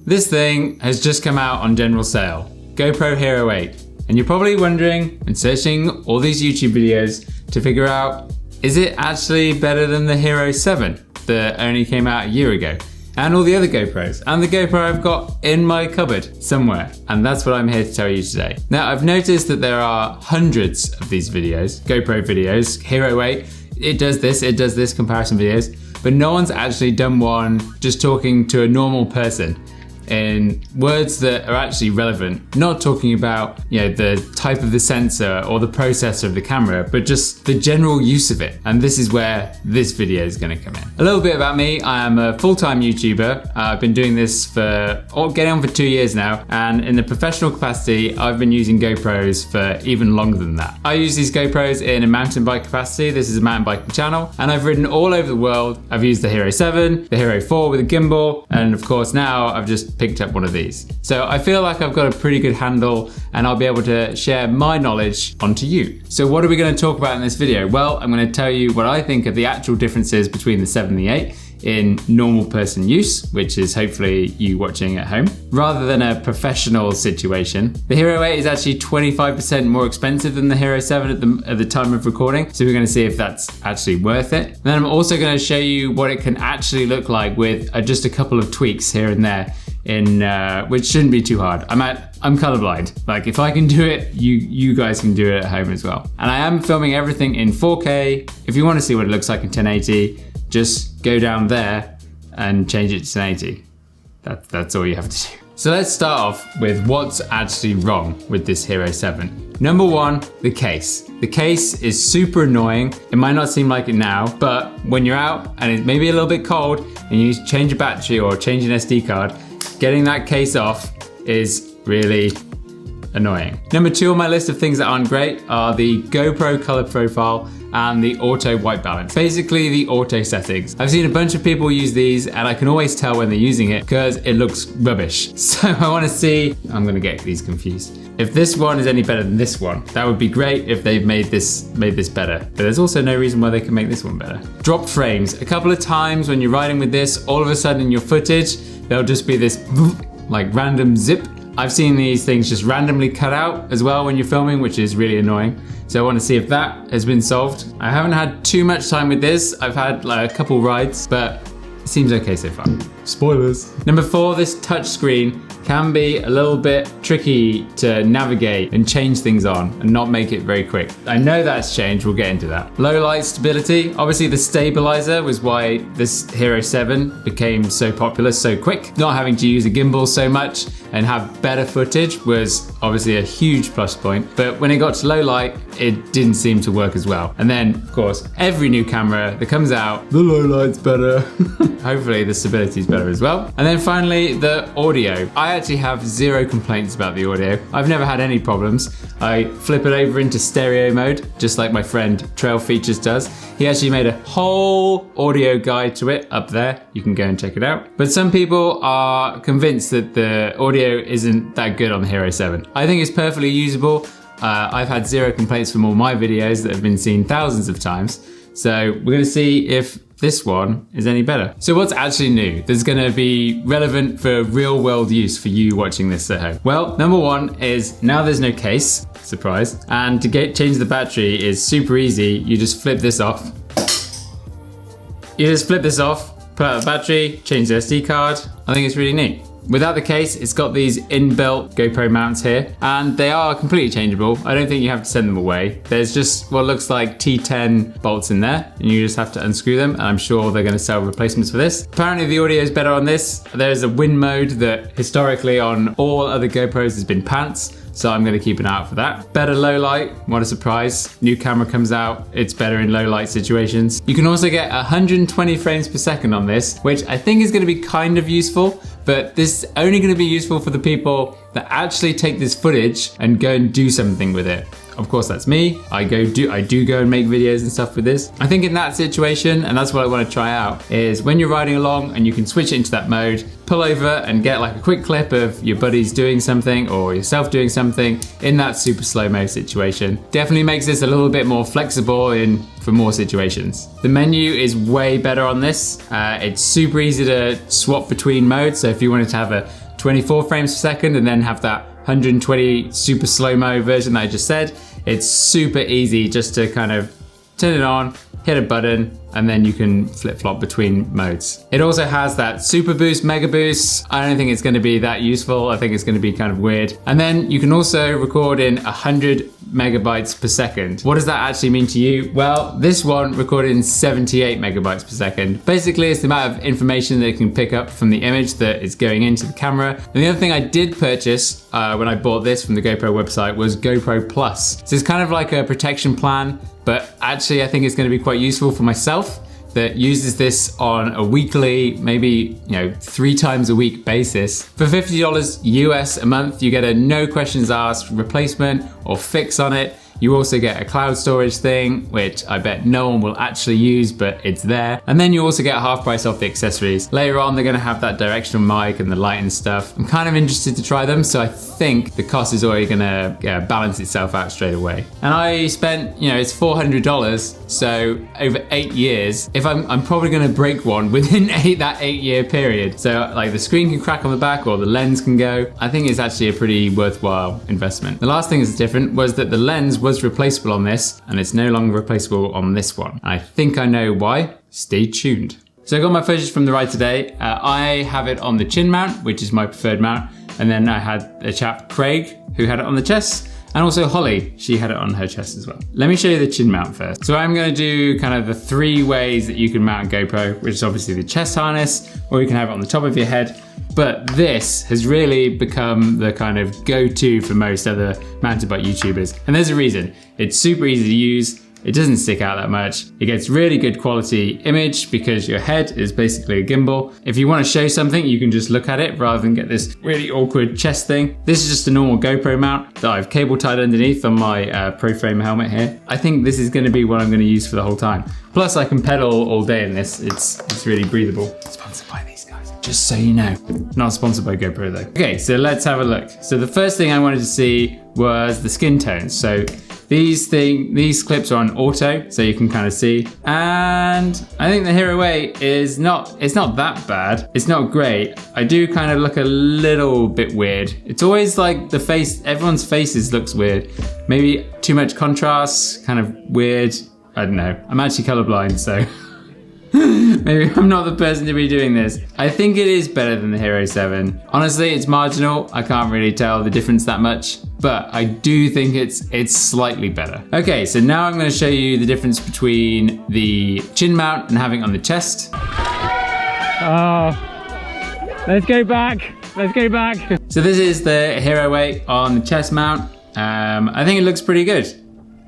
This thing has just come out on general sale, GoPro Hero 8. And you're probably wondering and searching all these YouTube videos to figure out, is it actually better than the Hero 7 that only came out a year ago? And all the other GoPros, and the GoPro I've got in my cupboard somewhere. And that's what I'm here to tell you today. Now, I've noticed that there are hundreds of these videos, GoPro videos, Hero 8, it does this comparison videos, but no one's actually done one just talking to a normal person in words that are actually relevant, not talking about, you know, the type of the sensor or the processor of the camera, but just the general use of it. And this is where this video is going to come in. A little bit about me. I am a full-time YouTuber. I've been doing this for getting on for 2 years now, and in the professional capacity I've been using GoPros for even longer than that. I use these GoPros in a mountain bike capacity. This is a mountain biking channel, and I've ridden all over the world. I've used the Hero 7, the Hero 4 with a gimbal, and of course now I've just picked up one of these. So I feel like I've got a pretty good handle, and I'll be able to share my knowledge onto you. So what are we going to talk about in this video? Well, I'm going to tell you what I think are the actual differences between the 7 and the 8 in normal person use, which is hopefully you watching at home, rather than a professional situation. The Hero 8 is actually 25% more expensive than the Hero 7 at the time of recording, so we're going to see if that's actually worth it. And then I'm also going to show you what it can actually look like with just a couple of tweaks here and there, which shouldn't be too hard. I'm colorblind. Like, if I can do it, you guys can do it at home as well. And I am filming everything in 4K. If you want to see what it looks like in 1080, just go down there and change it to 1080. That's all you have to do. So let's start off with what's actually wrong with this Hero 7. Number one, the case. The case is super annoying. It might not seem like it now, but when you're out and it's maybe a little bit cold and you need to change a battery or change an SD card, getting that case off is really annoying. Number two on my list of things that aren't great are the GoPro color profile and the auto white balance. Basically the auto settings. I've seen a bunch of people use these, and I can always tell when they're using it because it looks rubbish. So I want to see, I'm gonna get these confused. If this one is any better than this one, that would be great if they've made this better. But there's also no reason why they can make this one better. Dropped frames. A couple of times when you're riding with this, all of a sudden in your footage, there'll just be this like random zip. I've seen these things just randomly cut out as well when you're filming, which is really annoying. So I want to see if that has been solved. I haven't had too much time with this. I've had like a couple rides, but it seems okay so far. Spoilers. Number four, this touch screen can be a little bit tricky to navigate and change things on and not make it very quick. I know that's changed, we'll get into that. Low light stability. Obviously the stabilizer was why this Hero 7 became so popular so quick. Not having to use a gimbal so much and have better footage was obviously a huge plus point, but when it got to low light, it didn't seem to work as well. And then, of course, every new camera that comes out, the low light's better. Hopefully the stability's better as well. And then finally, the audio. I actually have zero complaints about the audio. I've never had any problems. I flip it over into stereo mode, just like my friend Trail Features does. He actually made a whole audio guide to it up there. You can go and check it out. But some people are convinced that the audio isn't that good on the Hero 7. I think it's perfectly usable. I've had zero complaints from all my videos that have been seen thousands of times. So we're gonna see if this one is any better. So what's actually new that's gonna be relevant for real world use for you watching this at home? Well, number one is now there's no case, surprise. And to change the battery is super easy. You just flip this off. Put out the battery, change the SD card. I think it's really neat. Without the case, it's got these inbuilt GoPro mounts here, and they are completely changeable. I don't think you have to send them away. There's just what looks like T10 bolts in there, and you just have to unscrew them, and I'm sure they're gonna sell replacements for this. Apparently the audio is better on this. There's a wind mode that historically on all other GoPros has been pants, so I'm gonna keep an eye out for that. Better low light, what a surprise. New camera comes out, it's better in low light situations. You can also get 120 frames per second on this, which I think is gonna be kind of useful, but this is only gonna be useful for the people that actually take this footage and go and do something with it. Of course, that's me. I do go and make videos and stuff with this. I think in that situation, and that's what I want to try out, is when you're riding along and you can switch it into that mode, pull over and get like a quick clip of your buddies doing something or yourself doing something in that super slow-mo situation. Definitely makes this a little bit more flexible for more situations. The menu is way better on this. It's super easy to swap between modes. So if you wanted to have a 24 frames per second and then have that 120 super slow-mo version that I just said. It's super easy just to kind of turn it on, hit a button, and then you can flip-flop between modes. It also has that super boost, mega boost. I don't think it's gonna be that useful. I think it's gonna be kind of weird. And then you can also record in 100 megabytes per second. What does that actually mean to you? Well, this one recorded in 78 megabytes per second. Basically, it's the amount of information that it can pick up from the image that is going into the camera. And the other thing I did purchase when I bought this from the GoPro website was GoPro Plus. So it's kind of like a protection plan, but actually I think it's gonna be quite useful for myself that uses this on a weekly, maybe 3 times a week basis. For $50 US a month, you get a no questions asked replacement or fix on it. You also get a cloud storage thing, which I bet no one will actually use, but it's there. And then you also get half price off the accessories. Later on, they're gonna have that directional mic and the light and stuff. I'm kind of interested to try them, so I think the cost is already gonna balance itself out straight away. And I spent, it's $400, so over 8 years, if I'm probably gonna break one within that 8-year period. So like the screen can crack on the back or the lens can go. I think it's actually a pretty worthwhile investment. The last thing that's different was that the lens was replaceable on this and it's no longer replaceable on this one. I think I know why. Stay tuned. So I got my footage from the ride today. I have it on the chin mount, which is my preferred mount. And then I had a chap, Craig, who had it on the chest. And also Holly, she had it on her chest as well. Let me show you the chin mount first. So I'm gonna do kind of the 3 ways that you can mount a GoPro, which is obviously the chest harness, or you can have it on the top of your head. But this has really become the kind of go-to for most other mountain bike YouTubers. And there's a reason. It's super easy to use. It doesn't stick out that much. It gets really good quality image because your head is basically a gimbal. If you want to show something, you can just look at it rather than get this really awkward chest thing. This is just a normal GoPro mount that I've cable tied underneath on my Pro Frame helmet here. I think this is going to be what I'm going to use for the whole time. Plus I can pedal all day in this. It's really breathable. Sponsored by these guys, just so you know. Not sponsored by GoPro though. Okay, so let's have a look. So the first thing I wanted to see was the skin tones. So these clips are on auto, so you can kind of see. And I think the Hero 8 is it's not that bad. It's not great. I do kind of look a little bit weird. It's always like the face, everyone's faces looks weird. Maybe too much contrast, kind of weird. I don't know. I'm actually colorblind, so maybe I'm not the person to be doing this. I think it is better than the Hero 7. Honestly, it's marginal. I can't really tell the difference that much, but I do think it's slightly better. Okay, so now I'm gonna show you the difference between the chin mount and having it on the chest. Oh, let's go back. Let's go back. So this is the Hero 8 on the chest mount. I think it looks pretty good.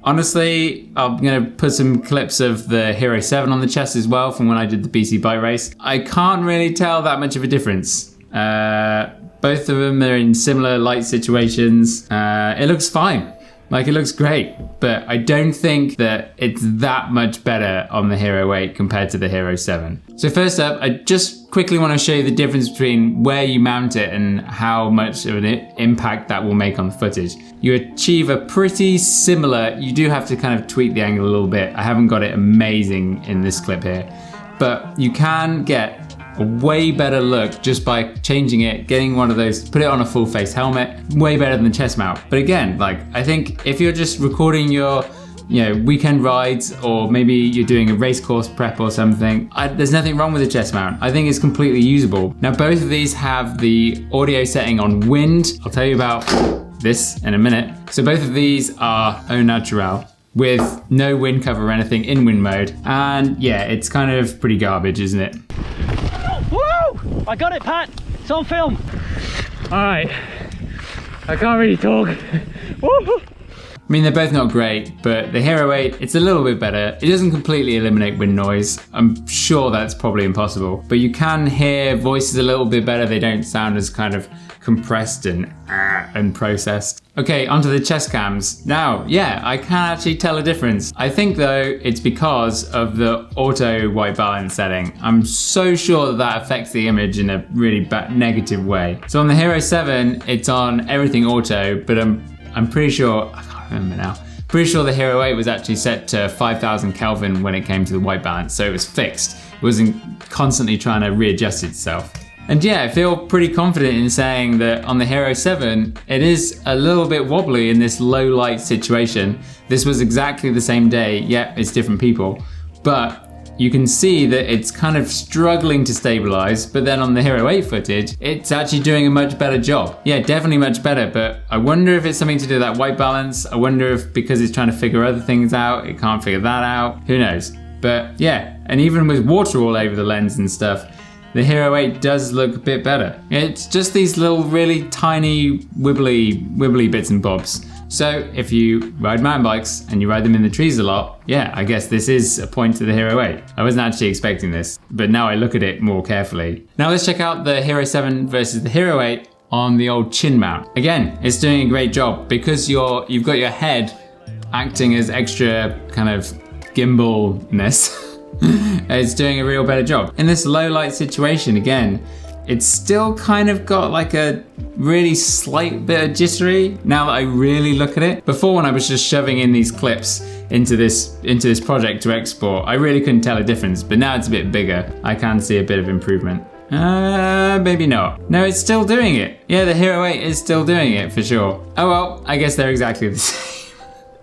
Honestly, I'm gonna put some clips of the Hero 7 on the chest as well from when I did the BC bike race. I can't really tell that much of a difference. Both of them are in similar light situations. It looks fine. Like, it looks great, but I don't think that it's that much better on the Hero 8 compared to the Hero 7. So first up, I just quickly want to show you the difference between where you mount it and how much of an impact that will make on the footage. You achieve a pretty similar, you do have to kind of tweak the angle a little bit. I haven't got it amazing in this clip here, but you can get a way better look just by changing it, getting one of those, put it on a full face helmet, way better than the chest mount. But again, like, I think if you're just recording your weekend rides, or maybe you're doing a race course prep or something, there's nothing wrong with the chest mount. I think it's completely usable. Now both of these have the audio setting on wind. I'll tell you about this in a minute. So both of these are au naturel, with no wind cover or anything in wind mode. And yeah, it's kind of pretty garbage, isn't it? Woo! I got it, Pat. It's on film. All right. I can't really talk. Woo! I mean, they're both not great, but the Hero 8, it's a little bit better. It doesn't completely eliminate wind noise. I'm sure that's probably impossible, but you can hear voices a little bit better. They don't sound as kind of compressed and processed. Okay, onto the chest cams. Now, yeah, I can actually tell a difference. I think though, it's because of the auto white balance setting. I'm so sure that affects the image in a really negative way. So on the Hero 7, it's on everything auto, but I'm pretty sure, I can't remember now. Pretty sure the Hero 8 was actually set to 5,000 Kelvin when it came to the white balance, so it was fixed. It wasn't constantly trying to readjust itself. And yeah, I feel pretty confident in saying that on the Hero 7, it is a little bit wobbly in this low light situation. This was exactly the same day. Yeah, it's different people, but you can see that it's kind of struggling to stabilize, but then on the Hero 8 footage, it's actually doing a much better job. Yeah, definitely much better, but I wonder if it's something to do with that white balance. I wonder if because it's trying to figure other things out, it can't figure that out. Who knows? But yeah, and even with water all over the lens and stuff, the Hero 8 does look a bit better. It's just these little really tiny wibbly bits and bobs. So if you ride mountain bikes and you ride them in the trees a lot, yeah, I guess this is a point to the Hero 8. I wasn't actually expecting this, but now I look at it more carefully. Now let's check out the Hero 7 versus the Hero 8 on the old chin mount. Again, it's doing a great job because you've got your head acting as extra kind of gimbalness. It's doing a real better job. In this low light situation, again, it's still kind of got like a really slight bit of jittery now that I really look at it. Before, when I was just shoving in these clips into this project to export, I really couldn't tell a difference, but now it's a bit bigger. I can see a bit of improvement. Maybe not. No, it's still doing it. Yeah, the Hero 8 is still doing it for sure. Oh well, I guess they're exactly the same.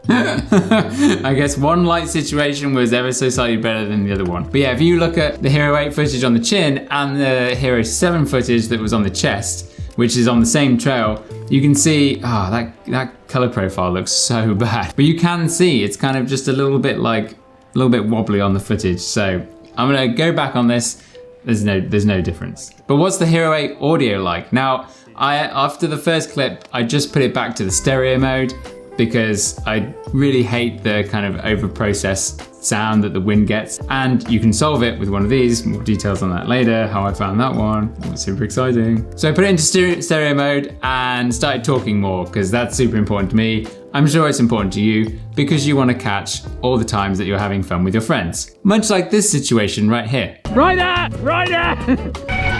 I guess one light situation was ever so slightly better than the other one. But yeah, if you look at the Hero 8 footage on the chin and the Hero 7 footage that was on the chest, which is on the same trail, you can see, that color profile looks so bad. But you can see it's kind of just a little bit wobbly on the footage. So I'm gonna go back on this. There's no difference. But what's the Hero 8 audio like? Now, after the first clip, I just put it back to the stereo mode, because I really hate the kind of over-processed sound that the wind gets. And you can solve it with one of these. More details on that later, how I found that one. It was super exciting. So I put it into stereo mode and started talking more, because that's super important to me. I'm sure it's important to you, because you want to catch all the times that you're having fun with your friends. Much like this situation right here. Right there! Right there!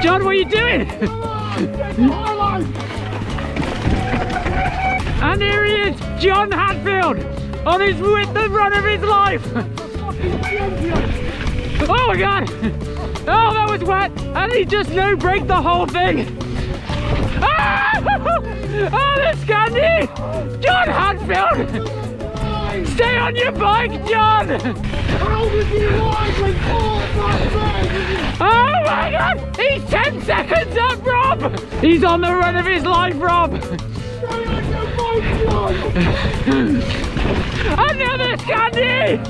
John, what are you doing? And here he is, John Hatfield, on his the run of his life. Oh my God! Oh, that was wet, and he just no-braked the whole thing. Ah! Oh, the Scandi! John Hatfield! Stay on your bike, John! How did you ride with Oh my God! He's 10 seconds up, Rob! He's on the run of his life, Rob! Another Scandi!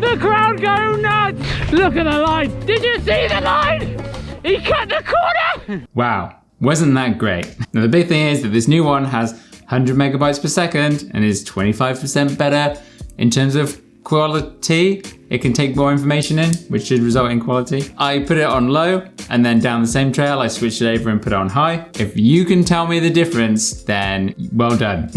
The crowd go nuts! Look at the line! Did you see the line? He cut the corner! Wow, wasn't that great? Now the big thing is that this new one has 100 megabytes per second and is 25% better in terms of quality. It can take more information in, which should result in quality. I put it on low, and then down the same trail, I switched it over and put it on high. If you can tell me the difference, then well done.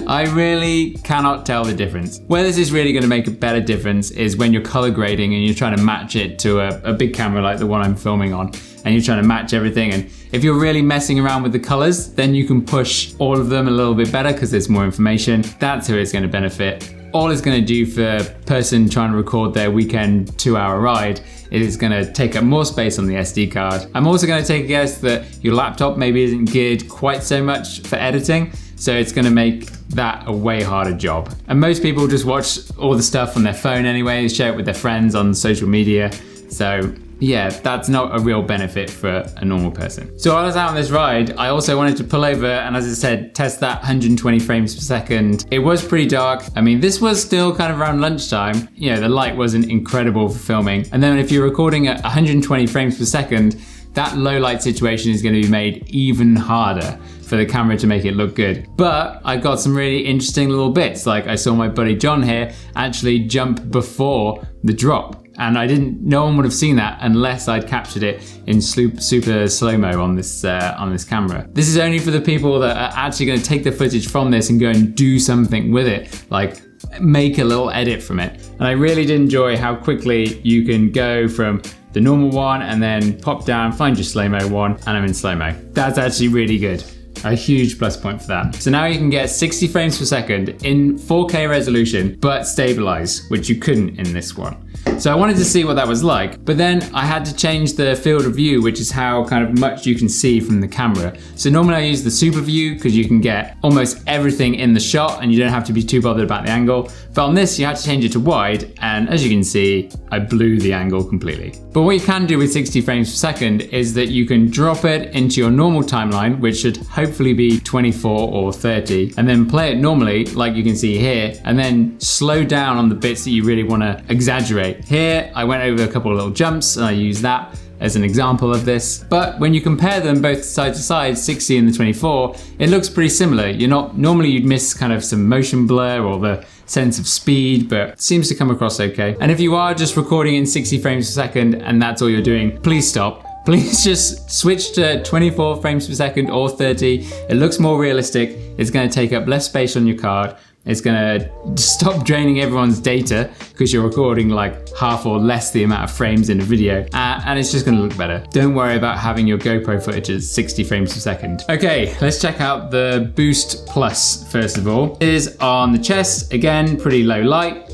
I really cannot tell the difference. Where this is really gonna make a better difference is when you're color grading and you're trying to match it to a big camera like the one I'm filming on, and you're trying to match everything. And if you're really messing around with the colors, then you can push all of them a little bit better because there's more information. That's who it's gonna benefit. All it's gonna do for a person trying to record their weekend 2-hour ride is gonna take up more space on the SD card. I'm also gonna take a guess that your laptop maybe isn't geared quite so much for editing, so it's gonna make that a way harder job. And most people just watch all the stuff on their phone anyway, share it with their friends on social media. So yeah, that's not a real benefit for a normal person. So while I was out on this ride, I also wanted to pull over and, as I said, test that 120 frames per second. It was pretty dark. I mean, this was still kind of around lunchtime. You know, the light wasn't incredible for filming. And then if you're recording at 120 frames per second, that low light situation is going to be made even harder for the camera to make it look good. But I got some really interesting little bits. Like I saw my buddy John here actually jump before the drop. And no one would have seen that unless I'd captured it in super slow-mo on this camera. This is only for the people that are actually gonna take the footage from this and go and do something with it, like make a little edit from it. And I really did enjoy how quickly you can go from the normal one and then pop down, find your slow-mo one, and I'm in slow-mo. That's actually really good. A huge plus point for that. So now you can get 60 frames per second in 4K resolution, but stabilize, which you couldn't in this one. So I wanted to see what that was like, but then I had to change the field of view, which is how kind of much you can see from the camera. So normally I use the super view because you can get almost everything in the shot and you don't have to be too bothered about the angle. But on this, you had to change it to wide, and as you can see, I blew the angle completely. But what you can do with 60 frames per second is that you can drop it into your normal timeline, which should hopefully be 24 or 30, and then play it normally, like you can see here, and then slow down on the bits that you really want to exaggerate. Here, I went over a couple of little jumps and I used that as an example of this. But when you compare them both side to side, 60 and the 24, it looks pretty similar. Normally you'd miss kind of some motion blur or the sense of speed, but it seems to come across okay. And if you are just recording in 60 frames per second and that's all you're doing, please stop. Please just switch to 24 frames per second or 30. It looks more realistic. It's going to take up less space on your card. It's gonna stop draining everyone's data because you're recording like half or less the amount of frames in a video, and it's just gonna look better. Don't worry about having your GoPro footage at 60 frames per second. Okay, let's check out the Boost Plus first of all. It is on the chest, again, pretty low light.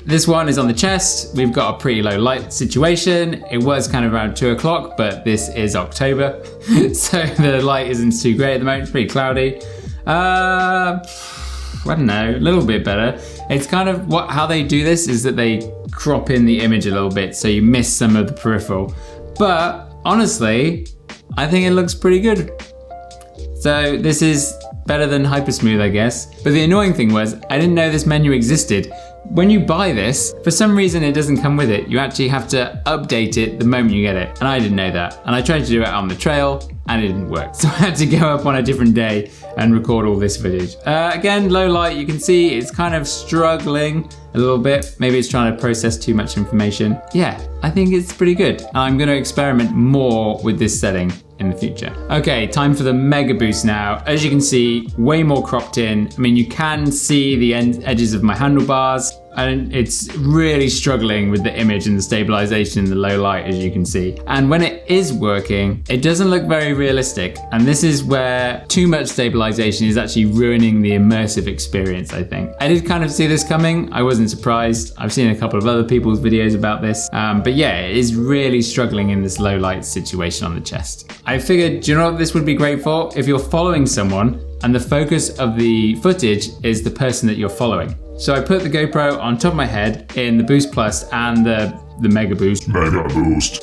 This one is on the chest. We've got a pretty low light situation. It was kind of around 2 o'clock, but this is October, so the light isn't too great at the moment. It's pretty cloudy. I don't know, a little bit better. It's kind of how they do this is that they crop in the image a little bit so you miss some of the peripheral. But honestly, I think it looks pretty good. So this is better than Hypersmooth, I guess. But the annoying thing was, I didn't know this menu existed. When you buy this, for some reason it doesn't come with it. You actually have to update it the moment you get it. And I didn't know that. And I tried to do it on the trail and it didn't work. So I had to go up on a different day and record all this footage. Again, low light, you can see it's kind of struggling a little bit. Maybe it's trying to process too much information. Yeah, I think it's pretty good. I'm gonna experiment more with this setting in the future. Okay, time for the Mega Boost now. As you can see, way more cropped in. I mean, you can see the edges of my handlebars, and it's really struggling with the image and the stabilization in the low light, as you can see. And when it is working, it doesn't look very realistic. And this is where too much stabilization is actually ruining the immersive experience, I think. I did kind of see this coming. I wasn't surprised. I've seen a couple of other people's videos about this. But yeah, it is really struggling in this low light situation on the chest. I figured, do you know what this would be great for? If you're following someone and the focus of the footage is the person that you're following. So I put the GoPro on top of my head in the Boost Plus and the Mega Boost.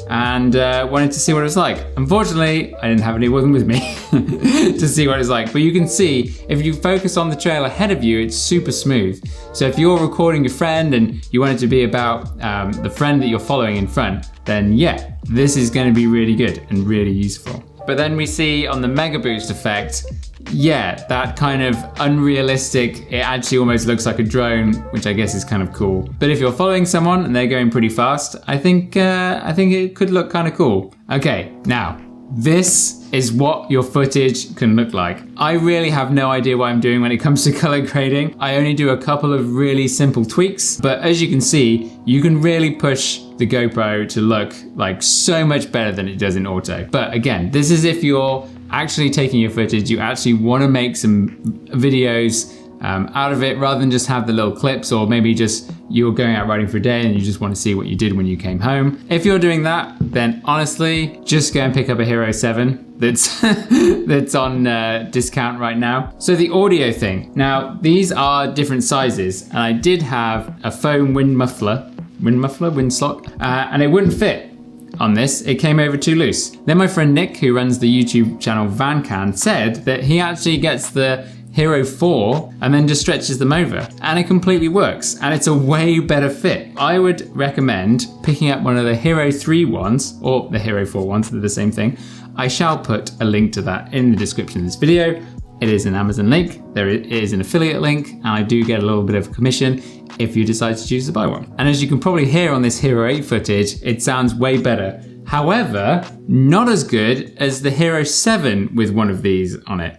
And wanted to see what it was like. Unfortunately, I didn't have anyone with me to see what it's like. But you can see, if you focus on the trail ahead of you, it's super smooth. So if you're recording your friend and you want it to be about the friend that you're following in front, then yeah, this is going to be really good and really useful. But then we see on the Mega Boost effect, yeah, that kind of unrealistic, it actually almost looks like a drone, which I guess is kind of cool. But if you're following someone and they're going pretty fast, I think it could look kind of cool. Okay, now, this is what your footage can look like. I really have no idea what I'm doing when it comes to color grading. I only do a couple of really simple tweaks, but as you can see, you can really push the GoPro to look like so much better than it does in auto. But again, this is if you're actually taking your footage, you actually want to make some videos out of it rather than just have the little clips, or maybe just you're going out riding for a day and you just want to see what you did when you came home. If you're doing that, then honestly, just go and pick up a Hero 7 that's that's on discount right now. So the audio thing. Now, these are different sizes, and I did have a foam wind slot, and it wouldn't fit on this. It came over too loose. Then my friend Nick, who runs the YouTube channel VanCan, said that he actually gets the Hero 4 and then just stretches them over, and it completely works, and it's a way better fit. I would recommend picking up one of the Hero 3 ones or the Hero 4 ones, they're the same thing. I shall put a link to that in the description of this video. It is an Amazon link, there is an affiliate link, and I do get a little bit of a commission if you decide to choose to buy one. And as you can probably hear on this Hero 8 footage, it sounds way better. However, not as good as the Hero 7 with one of these on it.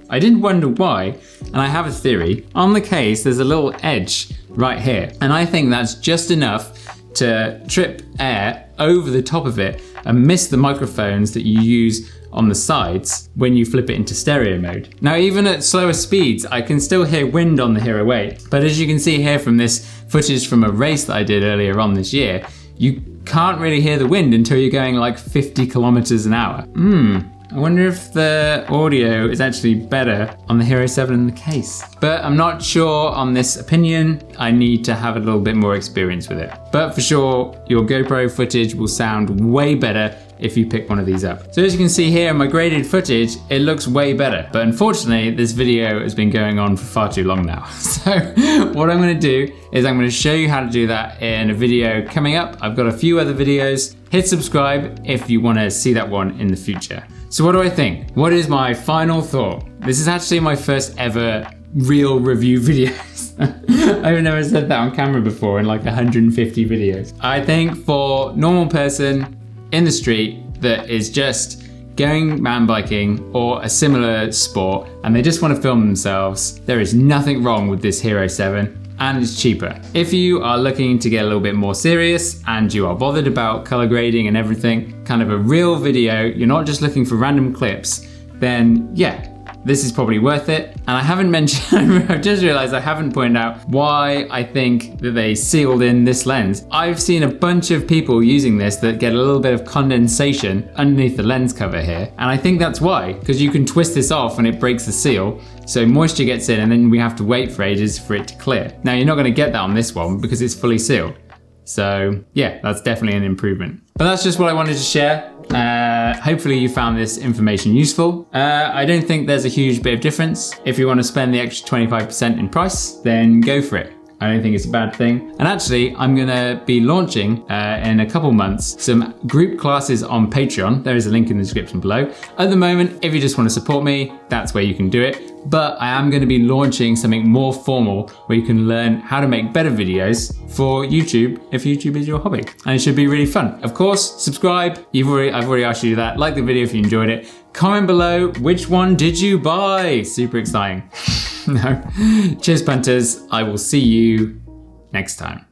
I did wonder why, and I have a theory. On the case, there's a little edge right here. And I think that's just enough to trip air over the top of it and miss the microphones that you use on the sides when you flip it into stereo mode. Now, even at slower speeds, I can still hear wind on the Hero 8, but as you can see here from this footage from a race that I did earlier on this year, you can't really hear the wind until you're going like 50 kilometers an hour. I wonder if the audio is actually better on the Hero 7 in the case. But I'm not sure on this opinion. I need to have a little bit more experience with it. But for sure, your GoPro footage will sound way better if you pick one of these up. So as you can see here in my graded footage, it looks way better. But unfortunately, this video has been going on for far too long now. So what I'm gonna do is I'm gonna show you how to do that in a video coming up. I've got a few other videos. Hit subscribe if you wanna see that one in the future. So what do I think? What is my final thought? This is actually my first ever real review videos. I've never said that on camera before in like 150 videos. I think for normal person in the street that is just going mountain biking or a similar sport and they just want to film themselves, there is nothing wrong with this Hero 7 and it's cheaper. If you are looking to get a little bit more serious and you are bothered about color grading and everything, kind of a real video, you're not just looking for random clips, then yeah, this is probably worth it. And I haven't mentioned, I've just realized I haven't pointed out why I think that they sealed in this lens. I've seen a bunch of people using this that get a little bit of condensation underneath the lens cover here. And I think that's why, because you can twist this off and it breaks the seal. So moisture gets in and then we have to wait for ages for it to clear. Now you're not gonna get that on this one because it's fully sealed. So yeah, that's definitely an improvement. But that's just what I wanted to share. Hopefully you found this information useful. I don't think there's a huge bit of difference. If you want to spend the extra 25% in price, then go for it. I don't think it's a bad thing. And actually, I'm gonna be launching in a couple months some group classes on Patreon. There is a link in the description below. At the moment, if you just want to support me, that's where you can do it. But I am gonna be launching something more formal where you can learn how to make better videos for YouTube if YouTube is your hobby. And it should be really fun. Of course, subscribe. I've already asked you to do that. Like the video if you enjoyed it. Comment below, which one did you buy? Super exciting. No. Cheers, punters. I will see you next time.